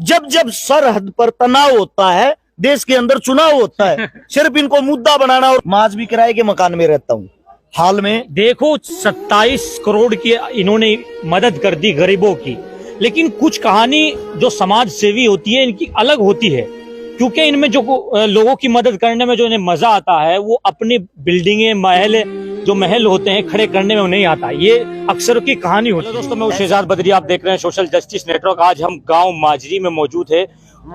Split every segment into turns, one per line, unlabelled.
जब जब सरहद पर तनाव होता है, देश के अंदर चुनाव होता है, सिर्फ इनको मुद्दा बनाना। और मैं आज भी किराए के मकान में रहता हूँ। हाल में
देखो 27 करोड़ की इन्होंने मदद कर दी गरीबों की, लेकिन कुछ कहानी जो समाज सेवी होती है इनकी अलग होती है, क्योंकि इनमें जो लोगों की मदद करने में जो इन्हें मजा आता है वो अपनी बिल्डिंगें महल होते हैं खड़े करने में नहीं आता। ये अक्सर की कहानी होती है। दोस्तों, मैं शहजाद बद्री, आप देख रहे हैं सोशल जस्टिस नेटवर्क। आज हम गांव माजरी में मौजूद है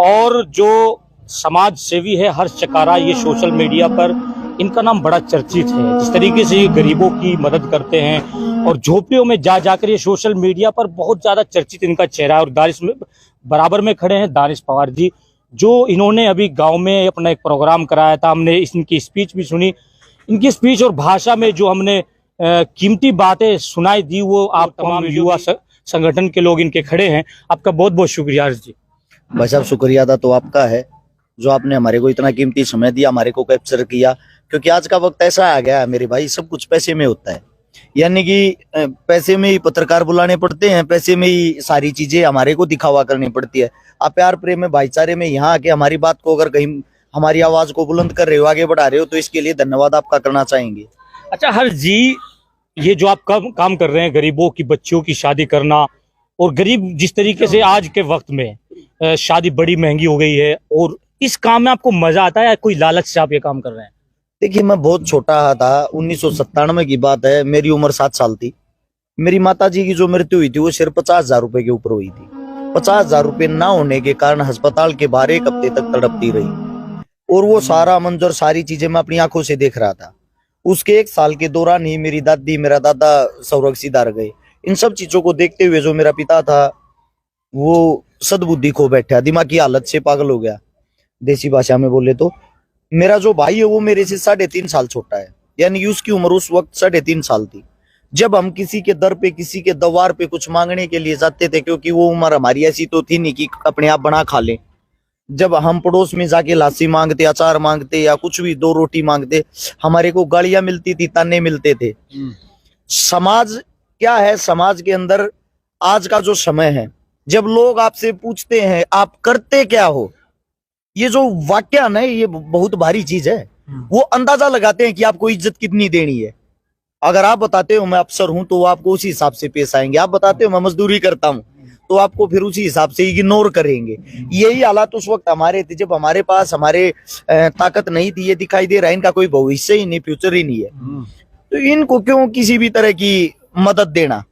और जो समाज सेवी है हर्ष चकारा, ये सोशल मीडिया पर इनका नाम बड़ा चर्चित है। जिस तरीके से ये गरीबों की मदद करते हैं और झोपड़ियों में जाकर ये सोशल मीडिया पर बहुत ज्यादा चर्चित इनका चेहरा है। और दानिश में बराबर में खड़े हैं दानिश पवार जी, जो इन्होंने अभी गांव में अपना एक प्रोग्राम कराया था। हमने इनकी स्पीच भी सुनी। इनकी स्पीच और भाषा में जो हमने कीमती बातें सुनाई दी, वो आप तमाम युवा संगठन के लोग इनके खड़े हैं। आपका बहुत बहुत शुक्रिया हर्ष जी।
भाई साहब, शुक्रिया था तो आपका है, जो आपने हमारे को इतना कीमती समय दिया, हमारे को कैप्चर किया। क्योंकि आज का वक्त ऐसा आ गया है मेरे भाई, सब कुछ पैसे में होता है। यानी कि पैसे में ही पत्रकार बुलाने पड़ते हैं, पैसे में ही सारी चीजें हमारे को दिखावा करनी पड़ती है। आप प्यार प्रेम में भाईचारे में यहाँ आके हमारी बात को, अगर कहीं हमारी आवाज को बुलंद कर रहे हो, आगे बढ़ा रहे हो, तो इसके लिए धन्यवाद आपका करना चाहेंगे।
अच्छा हर्ष जी, ये जो आप काम कर रहे हैं, गरीबों की बच्चियों की शादी करना, और गरीब जिस तरीके से आज के वक्त में शादी बड़ी महंगी हो गई है, और इस काम में आपको मजा आता है या कोई लालच से आप ये काम कर रहे हैं?
देखिए, मैं बहुत छोटा था, 1997 की बात है, मेरी उम्र 7 साल थी। मेरी माताजी की जो मृत्यु हुई थी वो सिर्फ 50,000 रुपए के ऊपर हुई थी। 50,000 रुपए ना होने के कारण अस्पताल के बाहर 1 हफ्ते तक तड़पती रही, और वो सारा मंजर, सारी चीजें मैं अपनी आंखों से देख रहा था। उसके 1 साल के दौरान ही मेरी दादी, मेरा दादा स्वर्ग सिधार गए। इन सब चीजों को देखते हुए जो मेरा पिता था वो सद्बुद्धि खो बैठा, दिमागी हालत से पागल हो गया। देसी भाषा में बोले तो मेरा जो भाई है वो मेरे से 3.5 साल छोटा है, यानी उसकी उम्र उस वक्त 3.5 साल थी। जब हम किसी के दर पे, किसी के द्वार पे कुछ मांगने के लिए जाते थे, क्योंकि वो उम्र हमारी ऐसी तो थी नहीं कि अपने आप बना खा लें। जब हम पड़ोस में जाके लासी मांगते, अचार मांगते या कुछ भी 2 रोटी मांगते, हमारे को गालियां मिलती थी, ताने मिलते थे। समाज क्या है, समाज के अंदर आज का जो समय है, जब लोग आपसे पूछते हैं आप करते क्या हो, ये जो वाक्य है, ये बहुत भारी चीज है। वो अंदाजा लगाते हैं कि आपको इज्जत कितनी देनी है। अगर आप बताते हो मैं अफसर हूं तो आपको उसी हिसाब से पेश आएंगे। आप बताते हो मैं मजदूरी करता हूं तो आपको फिर उसी हिसाब से इग्नोर करेंगे। यही हालात उस वक्त हमारे थे, जब हमारे पास हमारे ताकत नहीं थी। ये दिखाई दे रहा है इनका कोई भविष्य ही नहीं, फ्यूचर ही नहीं है, तो इनको क्यों किसी भी तरह की मदद देना।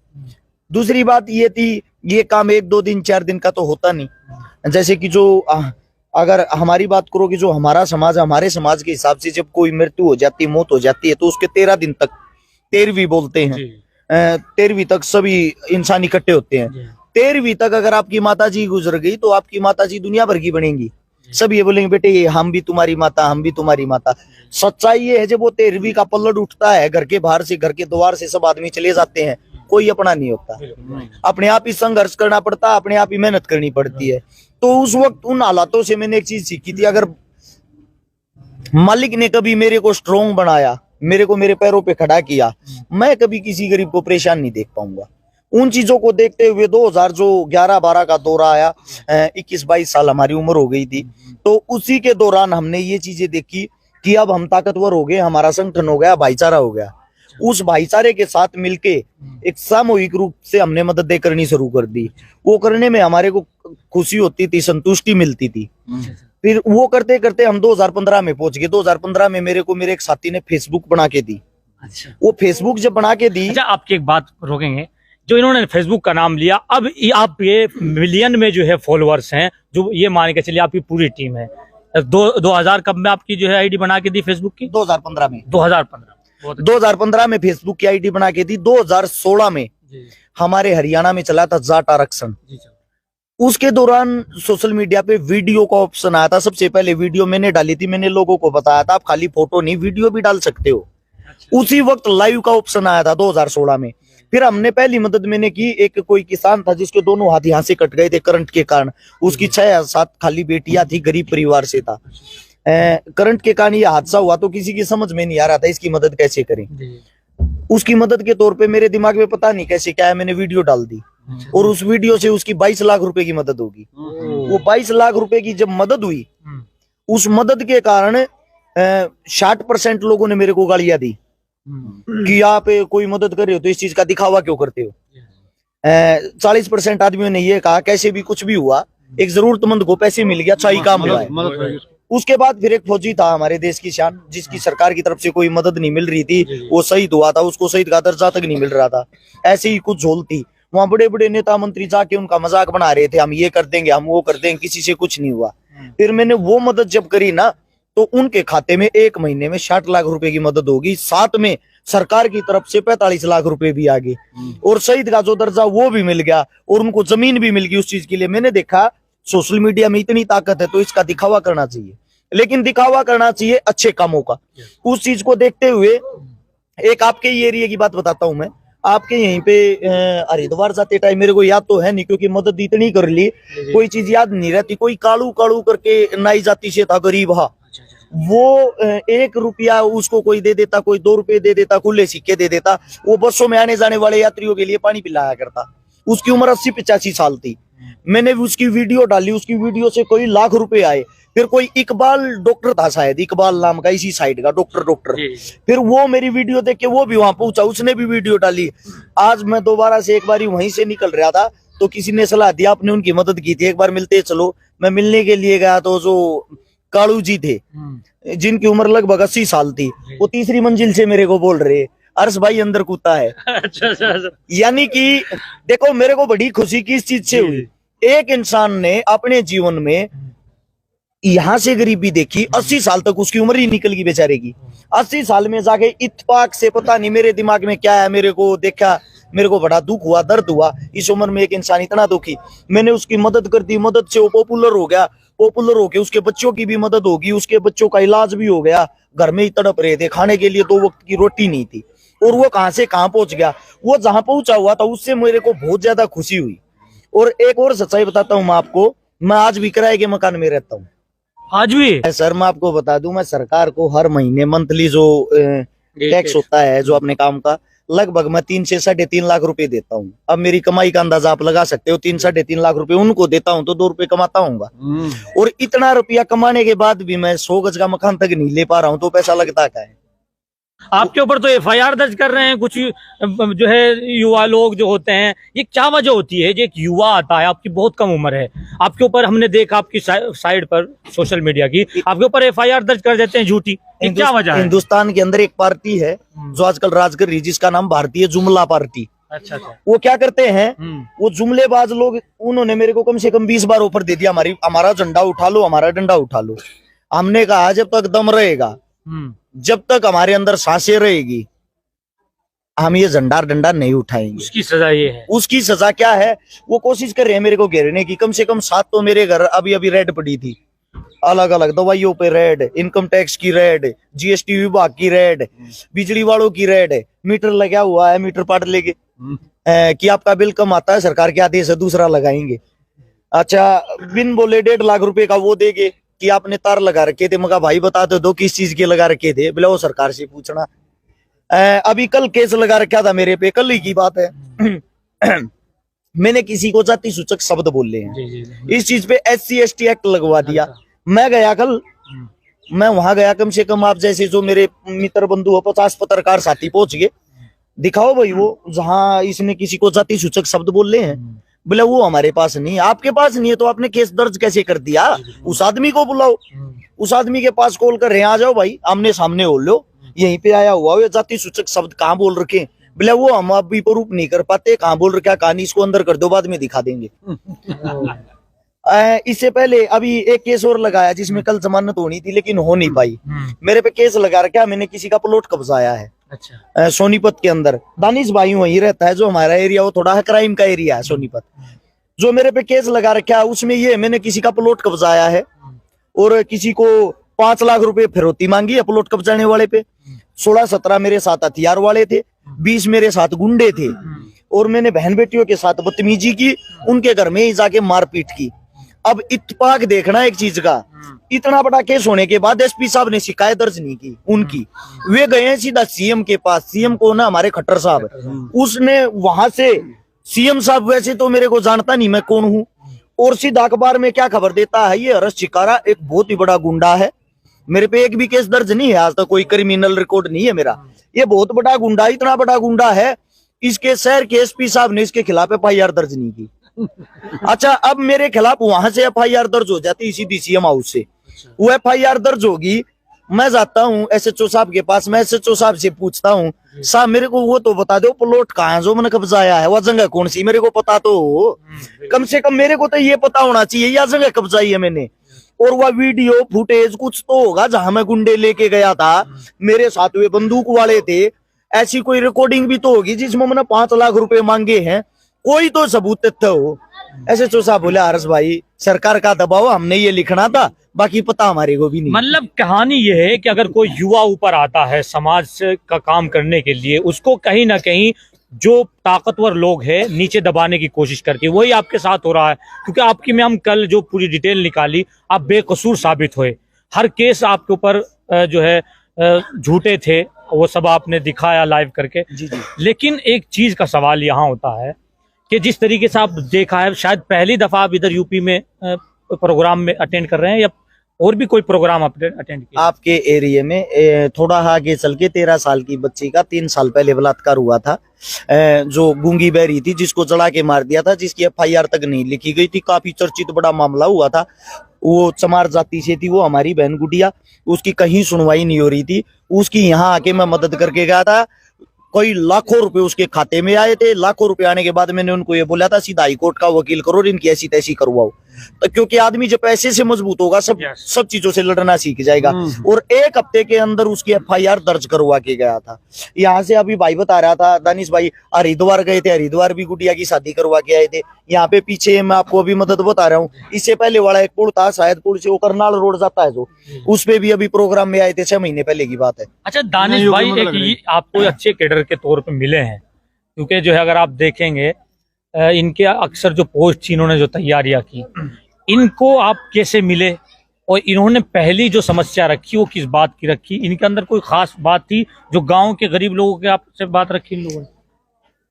दूसरी बात ये थी, ये काम 1-2 दिन 4 दिन का तो होता नहीं। जैसे कि जो अगर हमारी बात करोगे, जो हमारा समाज है, हमारे समाज के हिसाब से जब कोई मृत्यु हो जाती है, मौत हो जाती है, तो उसके 13 दिन तक, 13वीं बोलते हैं, 13वीं तक सभी इंसान इकट्ठे होते हैं। 13वीं तक अगर आपकी माताजी गुजर गई तो आपकी माताजी दुनिया भर की बनेंगी। सब ये बोलेंगे बेटे ये हम भी तुम्हारी माता, हम भी तुम्हारी माता। सच्चाई ये है, जब वो 13वीं का पल्लड़ उठता है, घर के बाहर से, घर के द्वार से सब आदमी चले जाते हैं, कोई अपना नहीं होता। अपने आप ही संघर्ष करना पड़ता, अपने आप ही मेहनत करनी पड़ती है। तो उस वक्त उन हालातों से मैंने एक चीज सीखी थी, अगर मालिक ने कभी मेरे को स्ट्रोंग बनाया, मेरे को मेरे पैरों पे खड़ा किया, मैं कभी किसी गरीब को परेशान नहीं देख पाऊंगा। उन चीजों को देखते हुए 2011-12 का दौरा आया, 21-22 साल हमारी उम्र हो गई थी, तो उसी के दौरान हमने ये चीजें देखी कि अब हम ताकतवर हो गए, हमारा संगठन हो गया, भाईचारा हो गया। उस भाईचारे के साथ मिलके एक सामूहिक रूप से हमने मददें करनी शुरू कर दी। वो करने में हमारे को खुशी होती थी, संतुष्टि मिलती थी। फिर वो करते करते हम 2015 में पहुंच गए। 2015 में मेरे को मेरे एक साथी ने फेसबुक बना के दी।
अच्छा,
वो फेसबुक जब बना के दी,
अच्छा आपकी एक बात रोकेंगे, जो इन्होंने फेसबुक का नाम लिया, अब आप ये मिलियन में जो है फॉलोअर्स हैं, जो ये मान के चलिए आपकी पूरी टीम है। 2000 कब में आपकी जो है आईडी बना के दी फेसबुक की?
2015 में।
2015
में फेसबुक की आईडी बना के दी। 2016 में हमारे हरियाणा में चला था जाट आरक्षण। उसके दौरान सोशल मीडिया पे वीडियो का ऑप्शन आया था। सबसे पहले वीडियो मैंने डाली थी, मैंने लोगों को बताया था आप खाली फोटो नहीं वीडियो भी डाल सकते हो। उसी वक्त लाइव का ऑप्शन आया था 2016 में। फिर हमने पहली मदद मैंने की, एक कोई किसान था जिसके दोनों हाथ यहाँ से कट गए थे करंट के कारण। उसकी 6-7 खाली बेटियां थी, गरीब परिवार से था। करंट के कारण ये हादसा हुआ तो किसी की समझ में नहीं आ रहा था इसकी मदद कैसे करें। उसकी मदद के तौर पे मेरे दिमाग में पता नहीं कैसे क्या है, मैंने वीडियो डाल दी। और उस वीडियो से उसकी 22 लाख रुपए की मदद होगी। वो 22 लाख रुपए की जब मदद हुई, उस मदद के कारण 60% लोगों ने मेरे को गालियां दी कि आप कोई मदद कर रहे हो तो इस चीज का दिखावा क्यों करते हो। 40% आदमियों ने ये कहा कैसे भी कुछ भी हुआ, एक जरूरतमंद को पैसे मिल गया, अच्छा ही काम हुआ है। उसके बाद फिर एक फौजी था हमारे देश की शान, जिसकी सरकार की तरफ से कोई मदद नहीं मिल रही थी, वो शहीद हुआ था, उसको शहीद का दर्जा तक नहीं मिल रहा था। ऐसे ही कुछ झोल थी वहां, बड़े बड़े नेता मंत्री जाके उनका मजाक बना रहे थे, हम ये कर देंगे, हम वो कर देंगे, किसी से कुछ नहीं हुआ। फिर मैंने वो मदद जब करी ना, तो उनके खाते में 1 महीने में 60 लाख रुपए की मदद होगी, साथ में सरकार की तरफ से 45 लाख रुपए भी आ गए, और शहीद का जो दर्जा वो भी मिल गया, और उनको जमीन भी मिल गई उस चीज के लिए। मैंने देखा सोशल मीडिया में इतनी ताकत है तो इसका दिखावा करना चाहिए, लेकिन दिखावा करना चाहिए अच्छे कामों का। उस चीज को देखते हुए एक आपके ये एरिया की बात बताता हूं मैं। आपके यहीं पे हरिद्वार जाते टाइम, मेरे को याद तो है नहीं क्योंकि मदद इतनी कर ली, कोई चीज याद नहीं रहती, कोई कालू कालू करके नाई जाति से था गरीब, हाँ, वो 1 रुपया उसको कोई दे देता, कोई 2 रुपए दे देता, खुले सिक्के दे देता। वो बसों में आने जाने वाले यात्रियों के लिए पानी पिलाया करता। उसकी उम्र 80-85 साल थी। मैंने उसकी वीडियो डाली, उसकी वीडियो से कोई लाख रुपए आए। फिर कोई इकबाल डॉक्टर था, शायद इकबाल नाम का, इसी साइड का डॉक्टर, फिर वो मेरी वीडियो देख के वो भी वहां पहुंचा, उसने भी वीडियो डाली। आज मैं दोबारा से एक बार वहीं से निकल रहा था तो किसी ने सलाह दिया, आपने उनकी मदद की थी, एक बार मिलते चलो। मैं मिलने के लिए गया तो जो कालू जी थे, जिनकी उम्र लगभग 80 साल थी, वो तीसरी मंजिल से मेरे को बोल रहे, अर्श भाई अंदर कूदा है। अच्छा। यानी कि देखो, मेरे को बड़ी खुशी किस चीज से हुई, एक इंसान ने अपने जीवन में यहां से गरीबी देखी, 80 साल तक उसकी उम्र ही निकल गई बेचारे की। 80 साल में जाके इत्तेफाक से, पता नहीं मेरे दिमाग में क्या है, मेरे को देखा, मेरे को बड़ा दुख हुआ, दर्द हुआ, इस उम्र में एक इंसान इतना दुखी। मैंने उसकी मदद कर दी, मदद से वो पॉपुलर हो गया, पॉपुलर होके उसके बच्चों की भी मदद होगी, उसके बच्चों का इलाज भी हो गया। घर में ही तड़प रहे थे, खाने के लिए 2 वक्त की रोटी नहीं थी, और वो कहां से कहां पहुंच गया। वो जहां पहुंचा हुआ था उससे मेरे को बहुत ज्यादा खुशी हुई। और एक और सच्चाई बताता हूँ मैं आपको, मैं आज भी किराए के मकान में रहता हूँ। आज भी सर, मैं आपको बता दूं, मैं सरकार को हर महीने मंथली जो टैक्स होता है जो अपने काम का, लगभग मैं 3 से 3.5 लाख रुपए देता हूँ। अब मेरी कमाई का अंदाजा आप लगा सकते हो, 3-3.5 लाख रुपए उनको देता हूँ तो 2 रुपए कमाता हूँगा। और इतना रुपया कमाने के बाद भी मैं 100 गज का मकान तक नहीं ले पा रहा हूँ, तो पैसा लगता क्या है।
आपके ऊपर तो FIR दर्ज कर रहे हैं कुछ जो है युवा लोग जो होते हैं, ये क्या वजह होती है? जो एक युवा आता है, आपकी बहुत कम उम्र है, आपके ऊपर हमने देखा आपकी साइड पर सोशल मीडिया की, आपके ऊपर FIR दर्ज कर देते हैं झूठी, क्या वजह है?
हिंदुस्तान के अंदर एक पार्टी है जो आजकल राज कर रही, जिसका नाम भारतीय जुमला पार्टी।
अच्छा।
वो क्या करते हैं, वो जुमलेबाज लोग, उन्होंने मेरे को कम से कम 20 बार ऑफर दे दिया, हमारा झंडा उठा लो, हमारा डंडा उठा लो। हमने कहा जब तक दम रहेगा, जब तक हमारे अंदर सांसें रहेगी, हम ये झंडा डंडा नहीं उठाएंगे।
उसकी सजा ये है। उसकी
सजा क्या है? वो कोशिश कर रहे हैं मेरे को घेरने की। कम से कम 7 तो मेरे घर अभी अभी रेड पड़ी थी, अलग अलग दवाइयों पे रेड, इनकम टैक्स की रेड, GST विभाग की रेड, बिजली वालों की रेड, मीटर लगा हुआ है, मीटर पाट लेके कि आपका बिल कम आता है, सरकार के आदेश है, दूसरा लगाएंगे। अच्छा, बिन बोले 1.5 लाख रुपए का वो देंगे कि आपने तार लगा रखे थे। मगा भाई बता दो किस चीज के लगा रखे थे? बोले वो सरकार से पूछना। अभी कल केस लगा रखा था मेरे पे, कल ही की बात है। मैंने किसी को जाति सूचक शब्द बोले हैं, इस चीज पे SC ST एक्ट लगवा दिया। मैं गया कल, मैं वहां गया, कम से कम आप जैसे जो मेरे मित्र बंधु हो, 50 पत्रकार साथी पहुंच गए। दिखाओ भाई वो जहां इसने किसी को जाति सूचक शब्द बोले हैं। बोले वो हमारे पास नहीं। आपके पास नहीं है तो आपने केस दर्ज कैसे कर दिया? उस आदमी को बुलाओ, उस आदमी के पास कॉल कर रहे हैं, आ जाओ भाई, आमने सामने हो लो, यहीं पे आया हुआ ये जाति सूचक शब्द कहाँ बोल रखे? बोले वो हम अभी प्रूफ नहीं कर पाते, कहाँ बोल रखा कहानी, इसको अंदर कर दो, बाद में दिखा देंगे। इससे पहले अभी एक केस और लगाया जिसमें कल जमानत होनी थी लेकिन हो नहीं पाई। मेरे पे केस लगा रखा, मैंने किसी का प्लॉट कब्जाया है। अच्छा। सोनीपत के अंदर दानिश भाई वहीं रहता है, जो हमारा एरिया वो थोड़ा क्राइम का एरिया है सोनीपत। जो मेरे पे केस लगा रखा है उसमें ये, मैंने किसी का प्लॉट कब्जाया है और किसी को 5 लाख रुपए फिरौती मांगी है प्लॉट कब्जाने वाले पे। 16-17 मेरे साथ हथियार वाले थे, 20 मेरे साथ गुंडे थे, और मैंने बहन बेटियों के साथ बदतमीजी की, उनके घर में ही जाके मारपीट की। अब इत्तेफाक देखना एक चीज का, इतना बड़ा केस होने के बाद SP साहब ने शिकायत दर्ज नहीं की उनकी। वे गए हैं सीधा CM के पास। CM को ना हमारे खट्टर साहब, उसने वहां से सीएम साहब वैसे तो मेरे को जानता नहीं मैं कौन हूँ, और सीधा अखबार में क्या खबर देता है, ये हर्ष चिकारा एक बहुत ही बड़ा गुंडा है, मेरे पे एक भी केस दर्ज नहीं है, आज तक कोई क्रिमिनल रिकॉर्ड नहीं है मेरा, ये बहुत बड़ा गुंडा, इतना बड़ा गुंडा है, इसके शहर के एसपी साहब ने इसके खिलाफ एफआईआर दर्ज नहीं की। अच्छा, अब मेरे खिलाफ वहां से एफआईआर दर्ज हो जाती सीधी सीएम हाउस से, वो एफआईआर दर्ज होगी, मैं जाता हूँ एसएचओ साहब के पास, मैं एसएचओ साहब से पूछता हूँ, साहब मेरे को वो तो बता दो प्लॉट कहाँ है जो मैंने कब्जाया है, वह जगह कौन सी मेरे को पता तो हो, कम से कम मेरे को तो ये पता होना चाहिए यह जगह कब्जाई है मैंने, और वह वीडियो फुटेज कुछ तो होगा जहां मैं गुंडे लेके गया था, मेरे साथ वे बंदूक वाले थे, ऐसी कोई रिकॉर्डिंग भी तो होगी जिसमें मैंने 5 लाख रुपए मांगे हैं, कोई तो सबूत तथ्य हो। एसएचओ साहब बोले हर्ष भाई सरकार का दबाव, हमने ये लिखना था, बाकी पता हमारे को भी नहीं।
मतलब कहानी ये है कि अगर कोई युवा ऊपर आता है समाज का काम करने के लिए, उसको कहीं ना कहीं जो ताकतवर लोग हैं नीचे दबाने की कोशिश करते हैं, वही आपके साथ हो रहा है। क्योंकि आपकी में हम कल जो पूरी डिटेल निकाली, आप बेकसूर साबित हुए, हर केस आपके ऊपर जो है झूठे थे, वो सब आपने दिखाया लाइव करके।
जी जी।
लेकिन एक चीज का सवाल यहाँ होता है कि जिस तरीके से आप देखा है, शायद पहली दफा आप इधर यूपी में प्रोग्राम में अटेंड कर रहे हैं या और भी कोई प्रोग्राम अटेंड किया?
आपके एरिया में थोड़ा आगे चल के 13 साल की बच्ची का 3 साल पहले बलात्कार हुआ था, जो गूंगी बहरी थी, जिसको जला के मार दिया था, जिसकी एफआईआर तक नहीं लिखी गई थी, काफी चर्चित बड़ा मामला हुआ था। वो चमार जाति से थी, वो हमारी बहन गुड़िया, उसकी कहीं सुनवाई नहीं हो रही थी, उसकी यहाँ आके मैं मदद करके गया था, कोई लाखों रुपए उसके खाते में आए थे। लाखों रुपए आने के बाद मैंने उनको ये बोला था सीधा हाईकोर्ट का वकील करो और इनकी ऐसी तैसी करवाओ, तो क्योंकि आदमी जब पैसे से मजबूत होगा सब चीजों से लड़ना सीख जाएगा। और 1 हफ्ते के अंदर उसकी एफआईआर दर्ज करवा के गया था। यहाँ से अभी भाई बता रहा था, दानिश भाई हरिद्वार गए थे, हरिद्वार भी गुड़िया की शादी करवा के आए थे। यहाँ पे पीछे मैं आपको अभी मदद बता रहा हूँ, इससे पहले वाला एक पुल था, शायद पुल से वो करनाल रोड जाता है जो, उस पे भी अभी प्रोग्राम में आए थे, 6 महीने पहले की बात है।
अच्छा दानिश भाई, एक आपको अच्छे कैडर के तौर पे मिले हैं, क्योंकि जो है अगर आप देखेंगे इनके अक्सर जो पोस्ट थी, इन्होंने जो तैयारियां की, इनको आप कैसे मिले और इन्होंने पहली जो समस्या रखी वो किस बात की रखी? इनके अंदर कोई खास बात थी जो गांव के गरीब लोगों के आपसे बात रखी इन लोगों ने?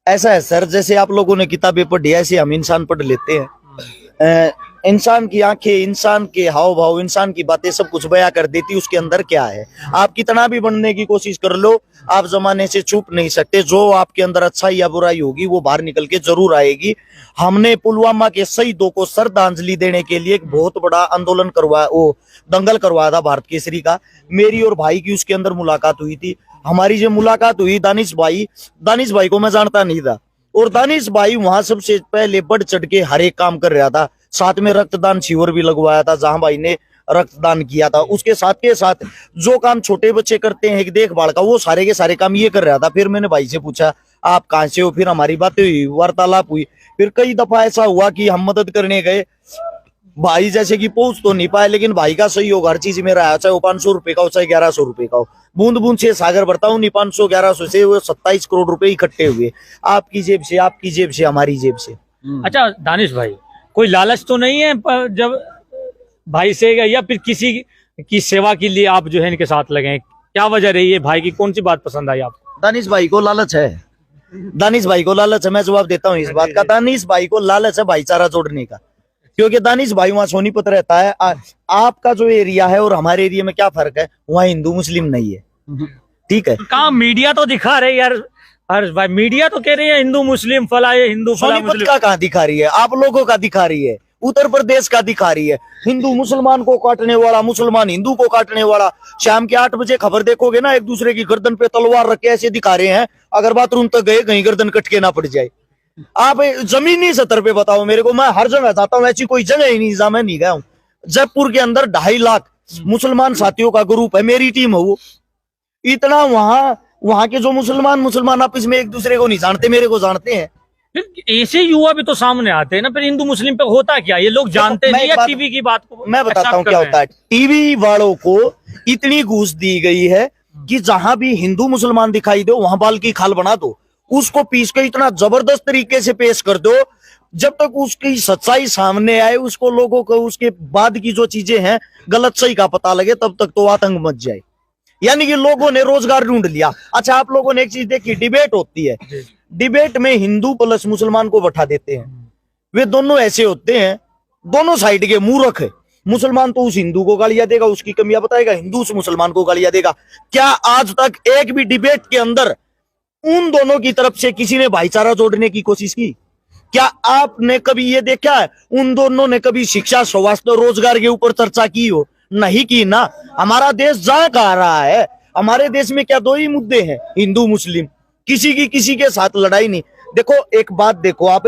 ऐसा है सर, जैसे आप लोगों ने किताबें पढ़ी है, ऐसे हम इंसान पढ़ लेते हैं। इंसान की आंखें, इंसान के हाव भाव, इंसान की बातें सब कुछ बयां कर देती उसके अंदर क्या है। आप कितना भी बनने की कोशिश कर लो, आप जमाने से छुप नहीं सकते। जो आपके अंदर अच्छाई या बुराई होगी वो बाहर निकल के जरूर आएगी। हमने पुलवामा के शहीदों को श्रद्धांजलि देने के लिए एक बहुत बड़ा आंदोलन करवाया, वो दंगल करवाया था भारत केसरी का। मेरी और भाई की उसके अंदर मुलाकात हुई थी। हमारी जो मुलाकात हुई, दानिश भाई को मैं जानता नहीं था, और दानिश भाई वहां सबसे पहले बढ़ चढ़ के हर एक काम कर रहा था। साथ में रक्तदान शिविर भी लगवाया था जहां भाई ने रक्तदान किया था। उसके साथ के साथ जो काम छोटे बच्चे करते हैं एक देखभाल का, वो सारे के सारे काम ये कर रहा था। फिर मैंने भाई से पूछा आप कहाँ से हो, फिर हमारी बातें हुई, वार्तालाप हुई। फिर कई दफा ऐसा हुआ कि हम मदद करने गए, भाई जैसे कि पहुंच तो नहीं पाए, लेकिन भाई का सहयोग हर चीज में रहा, चाहे वो 500 रुपए का हो चाहे 1100 रुपए का हो। बूंद बूंद से सागर भरता हूँ, 500-1100 से वो 27 करोड़ रुपए इकट्ठे हुए, आपकी जेब से, आपकी जेब से, हमारी जेब से।
अच्छा दानिश भाई, कोई लालच तो नहीं है जब भाई से या फिर किसी की सेवा के लिए आप जो है इनके साथ लगे? क्या वजह रही है? भाई की कौन सी बात पसंद आई आपको?
दानिश भाई को लालच है, दानिश भाई को लालच है। मैं जवाब देता हूँ इस बात का, दानिश भाई को लालच है भाईचारा जोड़ने का, क्योंकि दानिश भाई वहां सोनीपत रहता है। आपका जो एरिया है और हमारे एरिया में क्या फर्क है, वहाँ हिंदू मुस्लिम नहीं है, ठीक है।
कहाँ मीडिया तो दिखा रहे यार हर्ष भाई, मीडिया तो कह रही है हिंदू मुस्लिम फला, ये हिंदू फला
सोनीपत का कहाँ दिखा रही है? आप लोगों का दिखा रही है, उत्तर प्रदेश का दिखा रही है। हिंदू मुसलमान को काटने वाला, मुसलमान हिंदू को काटने वाला। शाम के 8 बजे खबर देखोगे ना, एक दूसरे की गर्दन पे तलवार रख के ऐसे दिखा रहे हैं, अगर बाथरूम तक गए कहीं गर्दन कट के ना पड़ जाए। आप जमीनी सतर पे बताओ मेरे को, मैं हर जगह जाता हूँ, ऐसी कोई जगह ही नहीं जहाँ मैं नहीं गया हूँ। जयपुर के अंदर 2.5 लाख मुसलमान साथियों का ग्रुप है, मेरी टीम है वो। इतना वहां के जो मुसलमान आपस में एक दूसरे को नहीं जानते, मेरे को जानते हैं।
फिर ऐसे युवा भी तो सामने आते हैं ना, फिर हिंदू मुस्लिम पे होता क्या? ये लोग जानते नहीं है टीवी की बात को।
मैं बताता हूँ क्या होता है। टीवी वालों को इतनी घूस दी गई है कि जहां भी हिंदू मुसलमान दिखाई दो वहां बाल की खाल बना दो, उसको पीस के इतना जबरदस्त तरीके से पेश कर दो, जब तक उसकी सच्चाई सामने आए, उसको लोगों को उसके बाद की जो चीजें हैं गलत सही का पता लगे, तब तक तो आतंक मच जाए। यानी कि लोगों ने रोजगार ढूंढ लिया। अच्छा, आप लोगों ने एक चीज देखी, डिबेट होती है, डिबेट में हिंदू प्लस मुसलमान को बैठा देते हैं। वे दोनों ऐसे होते हैं, दोनों साइड के मूर्ख है। मुसलमान तो उस हिंदू को गालियां देगा, उसकी कमियां बताएगा, हिंदू उस मुसलमान को गालियां देगा। क्या आज तक एक भी डिबेट के अंदर उन दोनों की तरफ से किसी ने भाईचारा जोड़ने की कोशिश की? क्या आपने कभी ये देखा है उन दोनों ने कभी शिक्षा, स्वास्थ्य, रोजगार के ऊपर चर्चा की हो? नहीं की ना। हमारा देश जा कहा रहा है? हमारे देश में क्या दो ही मुद्दे हैं, हिंदू मुस्लिम, किसी की किसी के साथ लड़ाई नहीं। देखो एक बात देखो आप,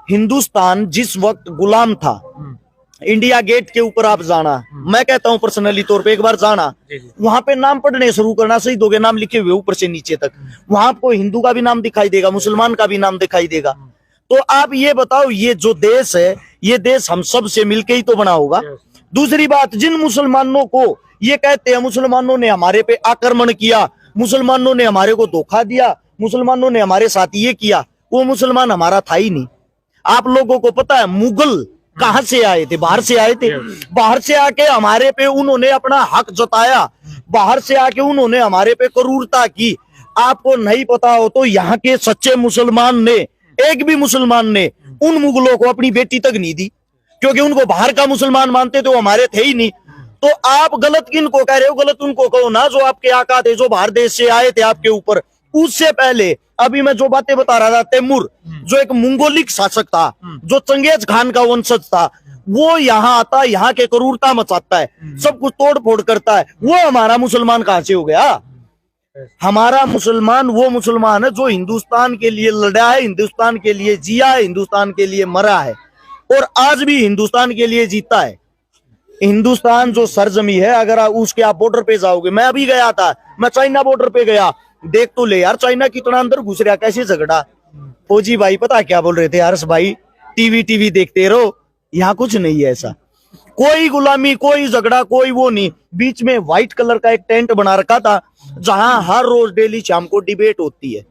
हिंदुस्तान जिस वक्त गुलाम था, इंडिया गेट के ऊपर आप जाना, मैं कहता हूं पर्सनली तौर पे एक बार जाना, वहां पे नाम पढ़ने शुरू करना, शहीदों के नाम लिखे हुए ऊपर से नीचे तक, वहां आपको हिंदू का भी नाम दिखाई देगा, मुसलमान का भी नाम दिखाई देगा। तो आप ये बताओ, ये जो देश है, ये देश हम सब से मिलके ही तो बना होगा। दूसरी बात, जिन मुसलमानों को ये कहते हैं मुसलमानों ने हमारे पे आक्रमण किया, मुसलमानों ने हमारे को धोखा दिया, मुसलमानों ने हमारे साथ ये किया, वो मुसलमान हमारा था ही नहीं। आप लोगों को पता है मुगल कहां से आए थे? बाहर से आए थे। बाहर से आके हमारे पे उन्होंने अपना हक जताया, बाहर से आके उन्होंने हमारे पे क्रूरता की। आपको नहीं पता हो तो यहाँ के सच्चे मुसलमान ने, एक भी मुसलमान ने उन मुगलों को अपनी बेटी तक नहीं दी, क्योंकि उनको बाहर का मुसलमान मानते थे, वो हमारे थे ही नहीं। तो आप गलत किनको कह रहे हो? गलत उनको कहो ना जो आपके आका थे, जो बाहर देश से आए थे आपके ऊपर। उससे पहले अभी मैं जो बातें बता रहा था, तैमूर जो एक मंगोलिक शासक था, जो चंगेज खान का वंशज था, वो यहाँ आता, यहाँ के क्रूरता मचाता है, सब कुछ तोड़ फोड़ करता है। वो हमारा मुसलमान कहां से हो गया? हमारा मुसलमान वो मुसलमान है जो हिंदुस्तान के लिए लड़ा है, हिंदुस्तान के लिए जिया है, हिंदुस्तान के लिए मरा है और आज भी हिंदुस्तान के लिए जीता है। हिंदुस्तान जो सरजमी है, अगर उसके आप बॉर्डर पे जाओगे, मैं अभी गया था, मैं चाइना बॉर्डर पे गया, देख तो ले यार चाइना कितना अंदर घुस रहा, कैसे झगड़ा। फौजी भाई पता क्या बोल रहे थे? हर्ष भाई टीवी देखते रहो, यहाँ कुछ नहीं है ऐसा, कोई गुलामी, कोई झगड़ा, कोई वो नहीं। बीच में व्हाइट कलर का एक टेंट बना रखा था, जहां हर रोज डेली शाम को डिबेट होती है,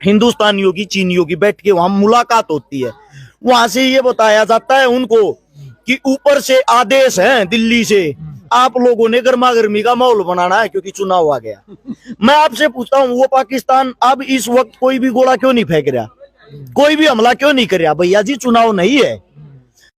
हिंदुस्तानियों की, चीनियों की, बैठ के वहां मुलाकात होती है। वहां से ये बताया जाता है उनको कि ऊपर से आदेश है दिल्ली से, आप लोगों ने गर्मा गर्मी का माहौल बनाना है क्योंकि चुनाव आ गया। मैं आपसे पूछता हूँ, वो पाकिस्तान अब इस वक्त कोई भी गोला क्यों नहीं फेंक रहा, कोई भी हमला क्यों नहीं कर रहा? भैया जी चुनाव नहीं है,